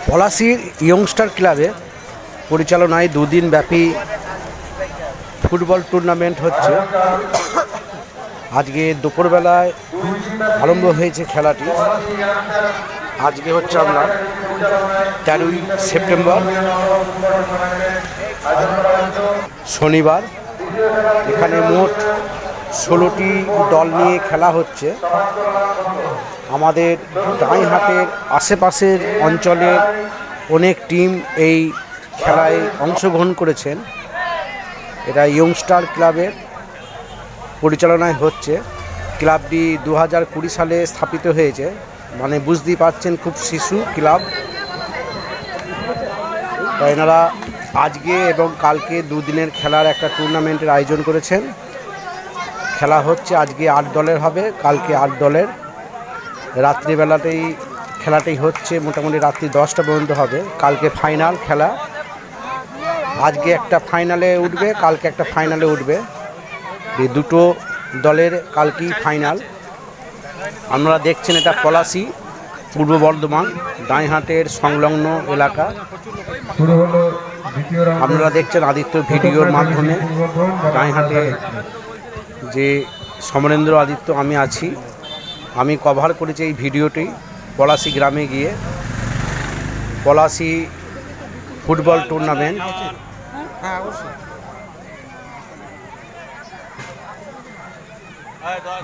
পলাশীর ইয়ংস্টার ক্লাবে পরিচালনায় দুদিন ব্যাপী ফুটবল টুর্নামেন্ট হচ্ছে। আজকে দুপুরবেলায় আরম্ভ হয়েছে খেলাটি। আজকে হচ্ছে আপনার 13ই সেপ্টেম্বর শনিবার। এখানে মোট 16টি দল নিয়ে খেলা হচ্ছে। আমাদের দাঁইহাটের আশেপাশের অঞ্চলের অনেক টিম এই খেলায় অংশগ্রহণ করেছেন। এটা ইয়ংস্টার ক্লাবের পরিচালনায় হচ্ছে। ক্লাবটি 2020 সালে স্থাপিত হয়েছে, মানে বুঝতেই পারছেন খুব শিশু ক্লাব। তাই এনারা আজকে এবং কালকে দুদিনের খেলার একটা টুর্নামেন্টের আয়োজন করেছেন। খেলা হচ্ছে আজকে 8 দলের হবে, কালকে 8 দলের। রাত্রিবেলাতেই খেলাটি হচ্ছে, মোটামুটি রাত্রি 10টা পর্যন্ত হবে। কালকে ফাইনাল খেলা, আজকে একটা ফাইনালে উঠবে, কালকে একটা ফাইনালে উঠবে। এই দুটো দলের কালকেই ফাইনাল। আপনারা দেখছেন এটা পলাশী, পূর্ব বর্ধমান, দাঁইহাটের সংলগ্ন এলাকা। আপনারা দেখছেন আদিত্য ভিডিওর মাধ্যমে দাঁইহাটে যে সমরেন্দ্র আদিত্য আমি আছি, আমি কভার করেছি এই ভিডিওটি পলাশী গ্রামে গিয়ে। Palashi football tournament.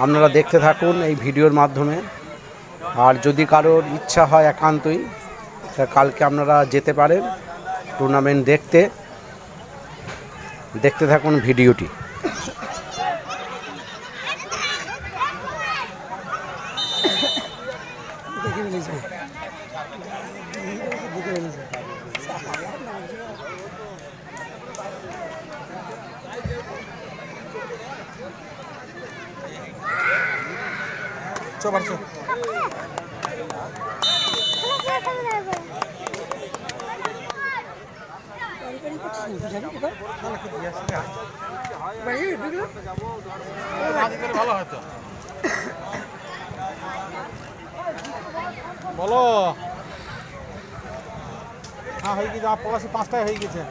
আপনারা দেখতে থাকুন এই ভিডিওর মাধ্যমে। আর যদি কারোর ইচ্ছা হয় একান্তই, তা কালকে আপনারা যেতে পারেন টুর্নামেন্ট দেখতে। দেখতে থাকুন ভিডিওটি। বলো, হ্যাঁ হয়ে গেছে। পলাশী 5টায় হয়ে গেছে।